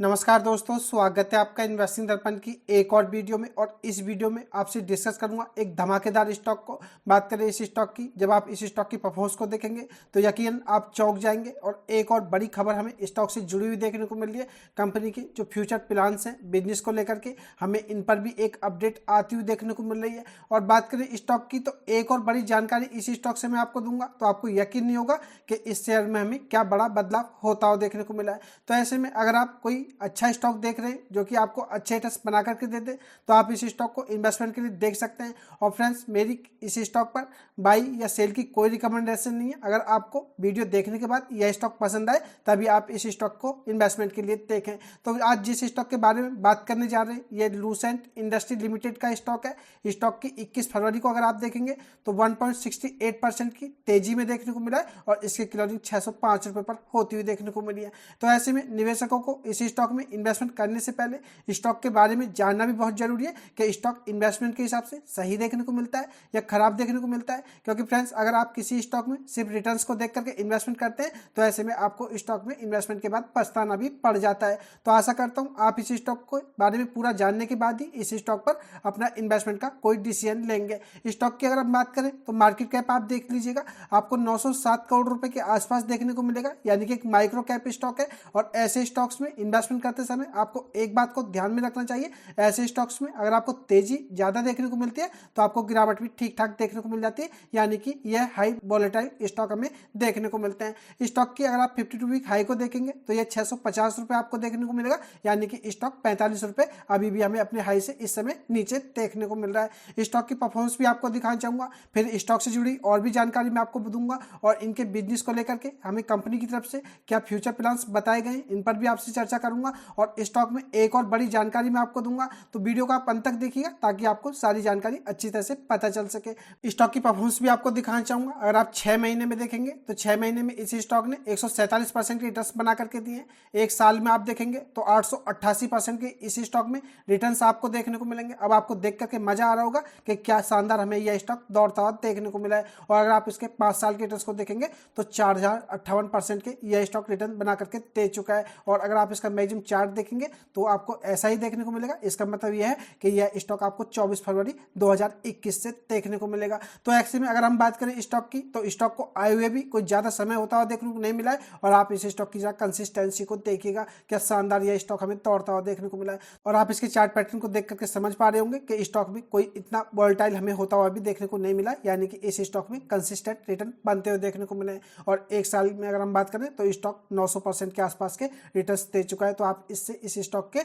नमस्कार दोस्तों, स्वागत है आपका इन्वेस्टिंग दर्पण की एक और वीडियो में। और इस वीडियो में आपसे डिस्कस करूंगा एक धमाकेदार स्टॉक को। बात करें इस स्टॉक की, जब आप इस स्टॉक की परफॉर्मेंस को देखेंगे तो यकीनन आप चौंक जाएंगे। और एक और बड़ी खबर हमें स्टॉक से जुड़ी हुई देखने को मिल रही है। कंपनी के जो फ्यूचर प्लान्स हैं बिजनेस को लेकर के, हमें इन पर भी एक अपडेट आती हुई देखने को मिल रही है। और बात करें स्टॉक की तो एक और बड़ी जानकारी इस स्टॉक से मैं आपको दूंगा तो आपको यकीन नहीं होगा कि इस शेयर में हमें क्या बड़ा बदलाव होता हुआ देखने को मिला है। तो ऐसे में अगर आप कोई अच्छा स्टॉक देख रहे हैं जो कि आपको अच्छे रिटर्न्स बना करके देते, तो आप इस स्टॉक को इन्वेस्टमेंट के लिए देख सकते हैं। और फ्रेंड्स, मेरी इस स्टॉक पर बाई या सेल की कोई रिकमेंडेशन नहीं है। अगर आपको वीडियो देखने के बाद यह स्टॉक पसंद आए तभी आप इस स्टॉक को इन्वेस्टमेंट के लिए देखें। तो आज जिस स्टॉक के बारे में बात करने जा रहे हैं ये लूसेंट इंडस्ट्री लिमिटेड का स्टॉक है। स्टॉक की 21 फरवरी को अगर आप देखेंगे तो 1.68% की तेजी में देखने को मिला है और इसकी क्लोजिंग 605 रुपये पर होती हुई देखने को मिली है। तो ऐसे में निवेशकों को इस स्टॉक में इन्वेस्टमेंट करने से पहले स्टॉक के बारे में जानना भी बहुत जरूरी है कि स्टॉक इन्वेस्टमेंट के हिसाब से सही देखने को मिलता है या खराब देखने को मिलता है। क्योंकि फ्रेंड्स, अगर आप किसी स्टॉक में सिर्फ रिटर्न्स को देख करके इन्वेस्टमेंट करते हैं तो ऐसे में आपको स्टॉक में इन्वेस्टमेंट के बाद पछताना भी पड़ जाता है। तो आशा करता हूं आप इस स्टॉक के बारे में पूरा जानने के बाद ही इस स्टॉक पर अपना इन्वेस्टमेंट का कोई डिसीजन लेंगे। स्टॉक की अगर हम बात करें तो मार्केट कैप आप देख लीजिएगा, आपको 907 करोड़ रुपए के आसपास देखने को मिलेगा, यानी कि एक माइक्रो कैप स्टॉक है। और ऐसे स्टॉक्स में इन्वेस्टमेंट करते समय आपको एक बात को ध्यान में रखना चाहिए, ऐसे स्टॉक्स में अगर आपको तेजी ज्यादा देखने को मिलती है तो आपको गिरावट भी ठीक ठाक देखने को मिल जाती है, यानी कि यह हाई वोलेटाइल स्टॉक हमें देखने को मिलते हैं। स्टॉक की अगर आप 52 वीक हाई को देखेंगे तो यह 650 रुपए आपको देखने को मिलेगा, यानी कि स्टॉक 45 रुपए अभी भी हमें अपने हाई से इस समय नीचे देखने को मिल रहा है। स्टॉक की परफॉर्मेंस भी आपको दिखाना चाहूंगा, फिर स्टॉक से जुड़ी और भी जानकारी मैं आपको दूंगा और इनके बिजनेस को लेकर के हमें कंपनी की तरफ से क्या फ्यूचर प्लान्स बताए गए इन पर भी आपसे चर्चा करूंगा। और स्टॉक में एक और बड़ी जानकारी मैं आपको दूंगा, तो वीडियो को आप अंत तक देखिएगा ताकि आपको सारी जानकारी अच्छी तरह से पता चल सके। स्टॉक की परफॉर्मेंस भी आपको दिखाना चाहूंगा। अगर आप 6 महीने में देखेंगे तो 6 महीने में इस स्टॉक ने 147% के रिटर्न्स बना करके दिए। एक साल में आप देखेंगे तो 888% के इस स्टॉक में रिटर्न्स आपको देखने को मिलेंगे। अब आपको देख करके मजा आ रहा होगा कि क्या शानदार हमें यह स्टॉक दौड़ता हुआ देखने को मिला है। और अगर आप इसके 5 साल के रिटर्न्स को देखेंगे तो 4058% के यह स्टॉक रिटर्न बना करके दे चुका है। और अगर आप इसका मैक्सिमम चार्ट देखेंगे तो आपको ऐसा ही देखने को मिलेगा। इसका मतलब यह है कि यह स्टॉक आपको 24 फरवरी 2021 से देखने को मिलेगा। तो ऐसे में अगर हम बात करें स्टॉक की तो स्टॉक को आए हुए भी कोई ज्यादा समय होता हुआ देखने को नहीं मिला है। और आप इस स्टॉक की जरा कंसिस्टेंसी को देखिएगा, क्या शानदार यह स्टॉक हमें तोड़ता हुआ देखने को मिला है। और आप इसके चार्ट पैटर्न को देख करके समझ पा रहे होंगे कि स्टॉक में कोई इतना वोलेटाइल हमें होता हुआ भी देखने को नहीं मिला, यानी कि इस स्टॉक में कंसिस्टेंट रिटर्न बनते हुए देखने को मिले। और एक साल में अगर हम बात करें तो स्टॉक 900% के आसपास के रिटर्न्स दे चुका है। तो आप इससे इस स्टॉक के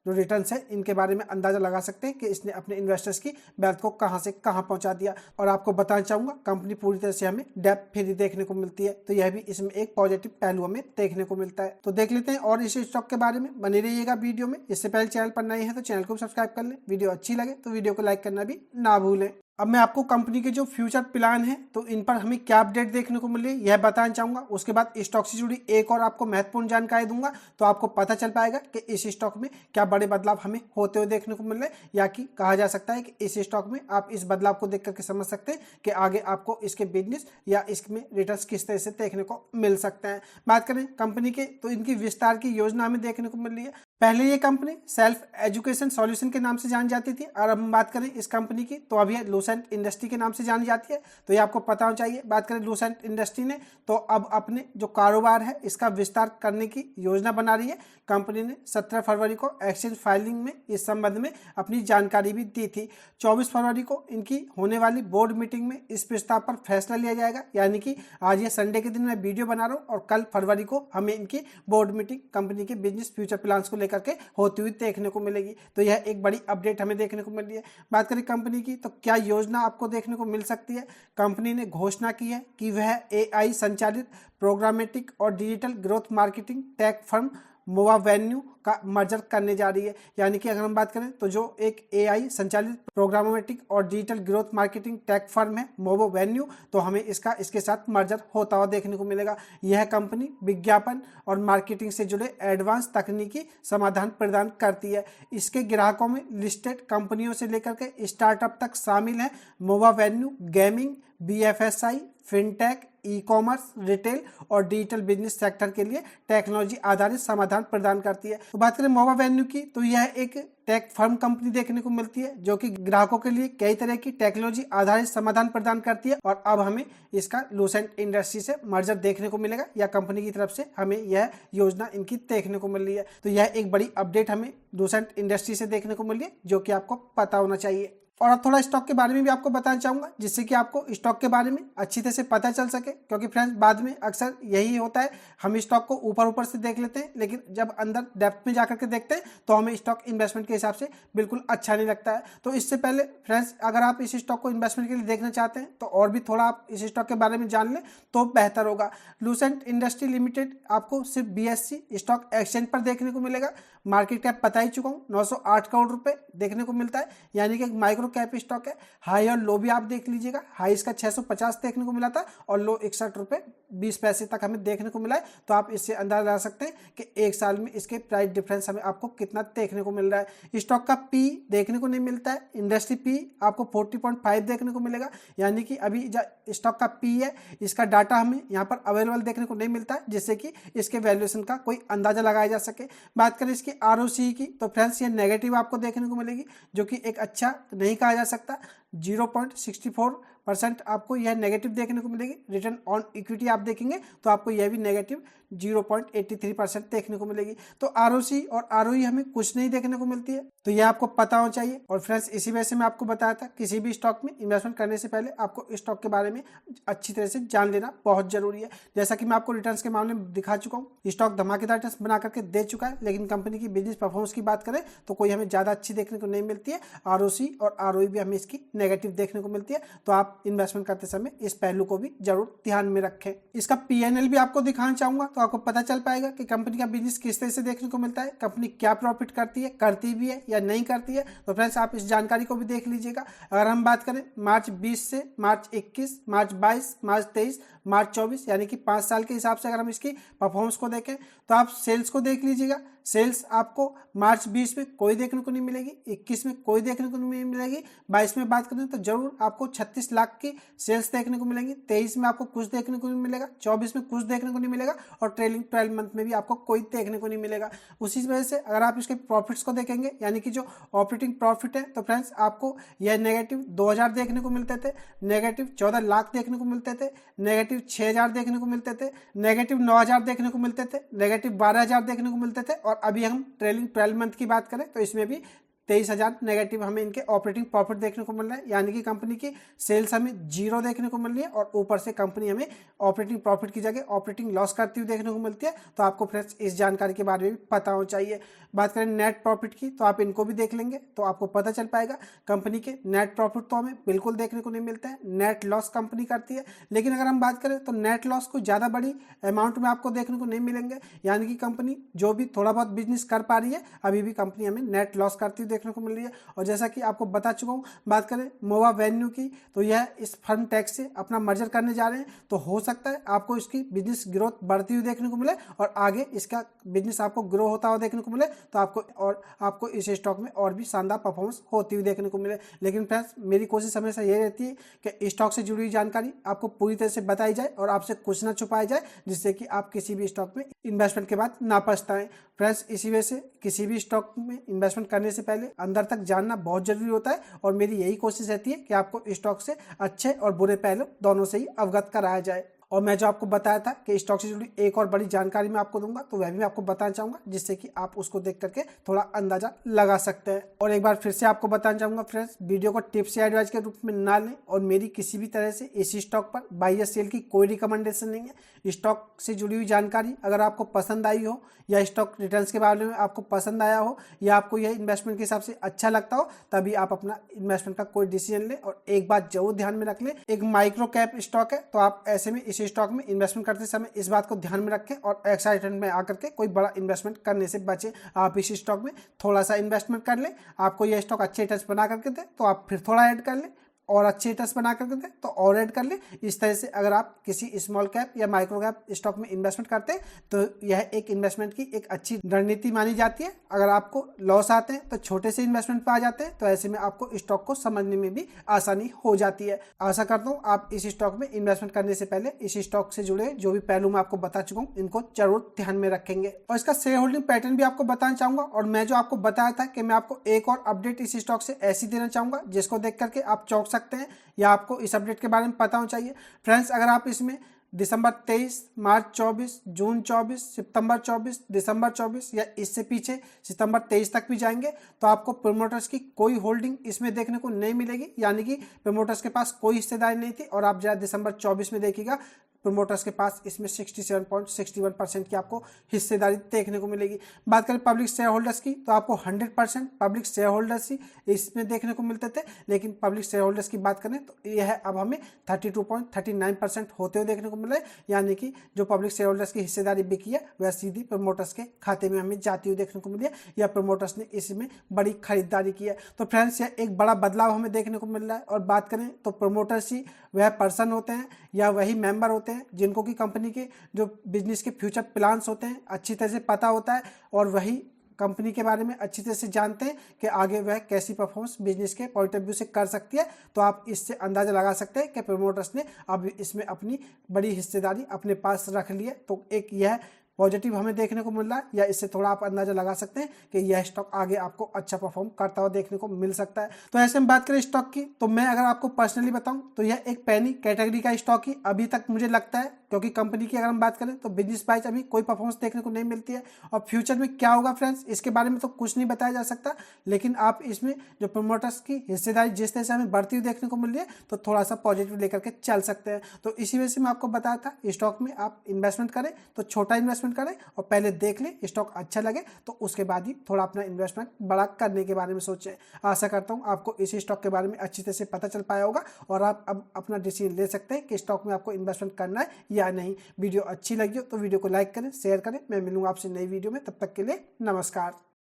जो रिटर्न्स है इनके बारे में अंदाजा लगा सकते हैं कि इसने अपने इन्वेस्टर्स की वेल्थ को कहां से कहां पहुंचा दिया। और आपको बताना चाहूंगा कंपनी पूरी तरह से हमें डेब्ट फ्री देखने को मिलती है, तो यह भी इसमें एक पॉजिटिव पहलू हमें देखने को मिलता है। तो देख लेते हैं और इस स्टॉक के बारे में। बने रहिएगा वीडियो में। इससे पहले चैनल पर नए हैं तो चैनल को सब्सक्राइब कर लें, वीडियो अच्छी लगे तो वीडियो को लाइक करना भी ना भूलें। अब मैं आपको कंपनी के जो फ्यूचर प्लान है तो इन पर हमें क्या अपडेट देखने को मिली यह बताना चाहूंगा। उसके बाद स्टॉक से जुड़ी एक और आपको महत्वपूर्ण जानकारी दूंगा, तो आपको पता चल पाएगा कि इस स्टॉक में क्या बड़े बदलाव हमें होते हुए देखने को मिल रहे हैं, या कि कहा जा सकता है कि इस स्टॉक में आप इस बदलाव को देख करके समझ सकते हैं कि आगे आपको इसके बिजनेस या इसमें रिटर्न्स किस तरह से देखने को मिल सकते हैं। बात करें कंपनी के तो इनकी विस्तार की योजना हमें देखने को मिल रही है। पहले ये कंपनी सेल्फ एजुकेशन सॉल्यूशन के नाम से जानी जाती थी, और अब हम बात करें इस कंपनी की तो अभी लूसेंट इंडस्ट्री के नाम से जानी जाती है। तो ये आपको पता होना चाहिए। बात करें लूसेंट इंडस्ट्री ने तो अब अपने जो कारोबार है इसका विस्तार करने की योजना बना रही है। कंपनी ने 17 फरवरी को एक्सचेंज फाइलिंग में इस संबंध में अपनी जानकारी भी दी थी। 24 फरवरी को इनकी होने वाली बोर्ड मीटिंग में इस प्रस्ताव पर फैसला लिया जाएगा, यानी कि आज ये संडे के दिन मैं वीडियो बना रहा हूँ और कल फरवरी को हमें इनकी बोर्ड मीटिंग कंपनी के बिजनेस फ्यूचर प्लान्स को लेकर के होती हुई देखने को मिलेगी। तो यह एक बड़ी अपडेट हमें देखने को मिल रही है। बात करें कंपनी की तो क्या योजना आपको देखने को मिल सकती है। कंपनी ने घोषणा की है कि वह एआई संचालित प्रोग्रामेटिक और digital growth marketing tech firm मोवावेन्यू का मर्जर करने जा रही है। यानी कि अगर हम बात करें तो जो एक एआई संचालित प्रोग्रामेटिक और digital growth marketing tech firm है मोवावेन्यू, तो हमें इसके साथ मर्जर होता हुआ देखने को मिलेगा। यह कंपनी विज्ञापन और मार्केटिंग से जुड़े एडवांस तकनीकी समाधान प्रदान करती है। इसके ग्राहकों में लिस्टेड कंपनियों से लेकर के स्टार्टअप तक शामिल है। मोवावेन्यू gaming, BFSI, fintech, e commerce, retail और डिजिटल बिजनेस सेक्टर के लिए टेक्नोलॉजी आधारित समाधान प्रदान करती है। तो बात करें मोवा वेन्यू की, तो यह एक टेक फर्म कंपनी देखने को मिलती है जो कि ग्राहकों के लिए कई तरह की टेक्नोलॉजी आधारित समाधान प्रदान करती है। और अब हमें इसका लूसेंट इंडस्ट्री से मर्जर देखने को मिलेगा, या कंपनी की तरफ से हमें यह योजना इनकी देखने को मिल रही है। तो यह एक बड़ी अपडेट हमें लूसेंट इंडस्ट्री से देखने को मिल रही है, जो कि आपको पता होना चाहिए। और अब थोड़ा स्टॉक के बारे में भी आपको बताना चाहूंगा, जिससे कि आपको स्टॉक के बारे में अच्छी तरह से पता चल सके। क्योंकि फ्रेंड्स बाद में अक्सर यही होता है, हम स्टॉक को ऊपर ऊपर से देख लेते हैं, लेकिन जब अंदर डेप्थ में जाकर के देखते हैं तो हमें स्टॉक इन्वेस्टमेंट के हिसाब से बिल्कुल अच्छा नहीं लगता है। तो इससे पहले फ्रेंड्स, अगर आप इस स्टॉक को इन्वेस्टमेंट के लिए देखना चाहते हैं तो और भी थोड़ा आप इस स्टॉक के बारे में जान लें तो बेहतर होगा। लूसेंट इंडस्ट्री लिमिटेड आपको सिर्फ BSE स्टॉक एक्सचेंज पर देखने को मिलेगा। मार्केट कैप बता ही चुका हूँ, 908 करोड़ रुपए देखने को मिलता है, यानी कि एक माइक्रो कैप स्टॉक है। हाई और लो भी आप देख लीजिएगा, हाई इसका 650 देखने को मिला था और लो 61 रुपए 20 पैसे तक हमें देखने को मिला है। तो आप इससे अंदाजा लगा सकते हैं कि एक साल में इसके प्राइस डिफरेंस हमें आपको कितना देखने को मिल रहा है। स्टॉक का पी देखने को नहीं मिलता है, इंडस्ट्री पी आपको 40.5 देखने को मिलेगा, यानी कि अभी स्टॉक का पी है, इसका डाटा हमें यहाँ पर अवेलेबल देखने को नहीं मिलता है, जिससे कि इसके वैल्यूएशन का कोई अंदाजा लगाया जा सके। बात करें इसकी ROCE की, तो फ्रेंड्स ये नेगेटिव आपको देखने को मिलेगी, जो कि एक अच्छा नहीं कहा जा सकता। 0.64% आपको यह नेगेटिव देखने को मिलेगी। रिटर्न ऑन इक्विटी आप देखेंगे तो आपको यह भी नेगेटिव 0.83% देखने को मिलेगी। तो ROC और ROE हमें कुछ नहीं देखने को मिलती है, तो यह आपको पता होना चाहिए। और फ्रेंड्स इसी वजह से मैं आपको बताया था, किसी भी स्टॉक में इन्वेस्टमेंट करने से पहले आपको स्टॉक के बारे में अच्छी तरह से जान लेना बहुत जरूरी है। जैसा कि मैं आपको रिटर्न्स के मामले में दिखा चुका हूँ, स्टॉक धमाकेदार रिटर्न्स बना करके दे चुका है, लेकिन कंपनी की बिजनेस परफॉर्मेंस की बात करें तो कोई हमें ज्यादा अच्छी देखने को नहीं मिलती है। ROC और ROE भी हमें इसकी नेगेटिव देखने को मिलती है। तो आप इन्वेस्टमेंट करते समय इस पहलू को भी जरूर ध्यान में रखें। इसका PNL भी आपको दिखाना चाहूंगा, तो आपको पता चल पाएगा कि कंपनी का बिजनेस किस तरह से देखने को मिलता है, कंपनी क्या प्रॉफिट करती है, करती भी है या नहीं करती है। तो फ्रेंड्स आप इस जानकारी को भी देख लीजिएगा। अगर हम बात करें मार्च 20 से मार्च 21, मार्च 22, मार्च 23, मार्च 24, यानी कि 5 साल के हिसाब से अगर हम इसकी परफॉर्मेंस को देखें तो आप सेल्स को देख लीजिएगा। सेल्स आपको मार्च 20 में कोई देखने को नहीं मिलेगी, 21 में कोई देखने को नहीं मिलेगी, 22 में बात करें तो जरूर आपको 36 लाख की सेल्स देखने को मिलेंगी, 23 में आपको कुछ देखने को नहीं मिलेगा, 24 में कुछ देखने को नहीं मिलेगा और ट्रेलिंग 12 मंथ में भी आपको कोई देखने को नहीं मिलेगा। उसी वजह से अगर आप इसके प्रॉफिट्स को देखेंगे, यानी कि जो ऑपरेटिंग प्रॉफिट है, तो फ्रेंड्स आपको यह नेगेटिव 2000 देखने को मिलते थे, नेगेटिव 14 लाख देखने को मिलते थे, नेगेटिव 6000 देखने को मिलते थे, नेगेटिव 9000 देखने को मिलते थे, नेगेटिव 12000 देखने को मिलते थे। और अभी हम ट्रेलिंग 12 मंथ की बात करें तो इसमें भी 23,000 नेगेटिव हमें इनके ऑपरेटिंग प्रॉफिट देखने को मिल रहा है, यानी कि कंपनी की सेल्स हमें 0 देखने को मिल रही है और ऊपर से कंपनी हमें ऑपरेटिंग प्रॉफिट की जगह ऑपरेटिंग लॉस करती हुई देखने को मिलती है। तो आपको फ्रेंड्स इस जानकारी के बारे में भी पता होना चाहिए। बात करें नेट प्रॉफिट की, तो आप इनको भी देख लेंगे तो आपको पता चल पाएगा कंपनी के नेट प्रॉफिट तो हमें बिल्कुल देखने को नहीं मिलता है, नेट लॉस कंपनी करती है। लेकिन अगर हम बात करें तो नेट लॉस को ज़्यादा बड़ी अमाउंट में आपको देखने को नहीं मिलेंगे, यानी कि कंपनी जो भी थोड़ा बहुत बिजनेस कर पा रही है, अभी भी कंपनी हमें नेट लॉस करती हुई देखने को मिल रही है। और जैसा कि आपको बता चुका हूँ, बात करें मोवा वेन्यू की, तो यह इस फर्म टैक्स से अपना मर्जर करने जा रहे हैं। तो हो सकता है आपको इसकी बिजनेस ग्रोथ बढ़ती हुई देखने को मिले और आगे इसका बिजनेस आपको ग्रो होता हुआ देखने को मिले, तो आपको इस स्टॉक में और भी शानदार परफॉर्मेंस होती हुई देखने को मिले। लेकिन फ्रेंड्स मेरी कोशिश हमेशा ये रहती है कि स्टॉक से जुड़ी हुई जानकारी आपको पूरी तरह से बताई जाए और आपसे कुछ ना छुपाया जाए, जिससे कि आप किसी भी स्टॉक में इन्वेस्टमेंट के बाद ना पछताएं। फ्रेंड्स इसी वजह से किसी भी स्टॉक में इन्वेस्टमेंट करने से पहले अंदर तक जानना बहुत जरूरी होता है और मेरी यही कोशिश रहती है कि आपको स्टॉक से अच्छे और बुरे पहलू दोनों से ही अवगत कराया जाए। और मैं जो आपको बताया था कि स्टॉक से जुड़ी एक और बड़ी जानकारी मैं आपको दूंगा, तो वह भी मैं आपको बताना चाहूंगा, जिससे कि आप उसको देख करके थोड़ा अंदाजा लगा सकते हैं। और एक बार फिर से आपको बताना चाहूंगा फ्रेंड्स, वीडियो को टिप्स या एडवाइस के रूप में ना लें और मेरी किसी भी तरह से इसी स्टॉक पर बाई या सेल की कोई रिकमेंडेशन नहीं है। स्टॉक से जुड़ी हुई जानकारी अगर आपको पसंद आई हो या स्टॉक रिटर्न्स के बारे में आपको पसंद आया हो या आपको यह इन्वेस्टमेंट के हिसाब से अच्छा लगता हो, तभी आप अपना इन्वेस्टमेंट का कोई डिसीजन लें। और एक बात जरूर ध्यान में रख लें, एक माइक्रो कैप स्टॉक है, तो आप ऐसे में इस स्टॉक में इन्वेस्टमेंट करते समय इस बात को ध्यान में रखें और एक्स्ट्रा रिटर्न में आकर के कोई बड़ा इन्वेस्टमेंट करने से बचें। आप इस स्टॉक में थोड़ा सा इन्वेस्टमेंट कर लें, आपको यह स्टॉक अच्छे रिटर्न्स बना करके दे तो आप फिर थोड़ा ऐड कर लें, और अच्छे रिटर्न्स बना कर दें तो और ऐड कर ले। इस तरह से अगर आप किसी स्मॉल कैप या माइक्रो कैप स्टॉक में इन्वेस्टमेंट करते हैं तो यह एक इन्वेस्टमेंट की एक अच्छी रणनीति मानी जाती है। अगर आपको लॉस आते हैं तो छोटे से इन्वेस्टमेंट पे आ जाते हैं, तो ऐसे में आपको स्टॉक को समझने में भी आसानी हो जाती है। आशा करता हूँ आप इस स्टॉक में इन्वेस्टमेंट करने से पहले इस स्टॉक से जुड़े जो भी पहलू मैं आपको बता चुका हूँ इनको जरूर ध्यान में रखेंगे। और इसका शेयर होल्डिंग पैटर्न भी आपको बताना चाहूंगा, और मैं जो आपको बताया था कि मैं आपको एक और अपडेट इस स्टॉक से ऐसी देना चाहूंगा जिसको देख करके आप चौंक सकते हैं या आपको इस अपडेट के बारे में पता होना चाहिए। फ्रेंड्स, अगर आप इसमें दिसंबर 23, मार्च 24, जून 24, सितंबर 24, दिसंबर 24 या इससे पीछे सितंबर 23 तक भी जाएंगे तो आपको प्रमोटर्स की कोई होल्डिंग इसमें देखने को नहीं मिलेगी, यानी कि प्रमोटर्स के पास कोई हिस्सेदारी नहीं थी। और आप जरा दिसंबर 24 में देखिएगा प्रमोटर्स के पास इसमें 67.61% की आपको हिस्सेदारी देखने को मिलेगी। बात करें पब्लिक शेयर होल्डर्स की तो आपको 100% पब्लिक शेयर होल्डर्स ही इसमें देखने को मिलते थे, लेकिन पब्लिक शेयर होल्डर्स की बात करें तो यह अब हमें 32.39% होते हुए देखने को मिले, यानी कि जो पब्लिक शेयर होल्डर्स की हिस्सेदारी बिकी है वह सीधी प्रमोटर्स के खाते में हमें जाती हुई देखने को मिली है, या प्रमोटर्स ने इसमें बड़ी खरीदारी की है। तो फ्रेंड्स, यह एक बड़ा बदलाव हमें देखने को मिल रहा है। और बात करें तो प्रमोटर्स ही वह पर्सन होते हैं या वही मेंबर होते हैं जिनको की कंपनी के जो बिजनेस के फ्यूचर प्लान्स होते हैं अच्छी तरह से पता होता है, और वही कंपनी के बारे में अच्छी तरह से जानते हैं कि आगे वह कैसी परफॉर्मेंस बिजनेस के पॉइंट ऑफ व्यू से कर सकती है। तो आप इससे अंदाजा लगा सकते हैं कि प्रमोटर्स ने अब इसमें अपनी बड़ी हिस्सेदारी अपने पास रख ली है। तो एक यह पॉजिटिव हमें देखने को मिल रहा है, या इससे थोड़ा आप अंदाजा लगा सकते हैं कि यह स्टॉक आगे आपको अच्छा परफॉर्म करता हुआ देखने को मिल सकता है। तो ऐसे में बात करें स्टॉक की, तो मैं अगर आपको पर्सनली बताऊं तो यह एक पैनी कैटेगरी का स्टॉक ही अभी तक मुझे लगता है, क्योंकि कंपनी की अगर हम बात करें तो बिजनेस वाइज अभी कोई परफॉर्मेंस देखने को नहीं मिलती है। और फ्यूचर में क्या होगा फ्रेंड्स, इसके बारे में तो कुछ नहीं बताया जा सकता, लेकिन आप इसमें जो प्रमोटर्स की हिस्सेदारी जिस तरह से हमें बढ़ती हुई देखने को मिल रही है तो थोड़ा सा पॉजिटिव लेकर के चल सकते हैं। तो इसी वजह से मैं आपको बताया था स्टॉक में आप इन्वेस्टमेंट करें तो छोटा इन्वेस्टमेंट करें और पहले देख लें स्टॉक अच्छा लगे तो उसके बाद ही थोड़ा अपना इन्वेस्टमेंट बड़ा करने के बारे में सोचें। आशा करता हूँ आपको इसी स्टॉक के बारे में अच्छी तरह से पता चल पाया होगा और आप अब अपना डिसीजन ले सकते हैं कि स्टॉक में आपको इन्वेस्टमेंट करना है या नहीं। वीडियो अच्छी लगी हो तो वीडियो को लाइक करें, शेयर करें। मैं मिलूंगा आपसे नई वीडियो में, तब तक के लिए नमस्कार।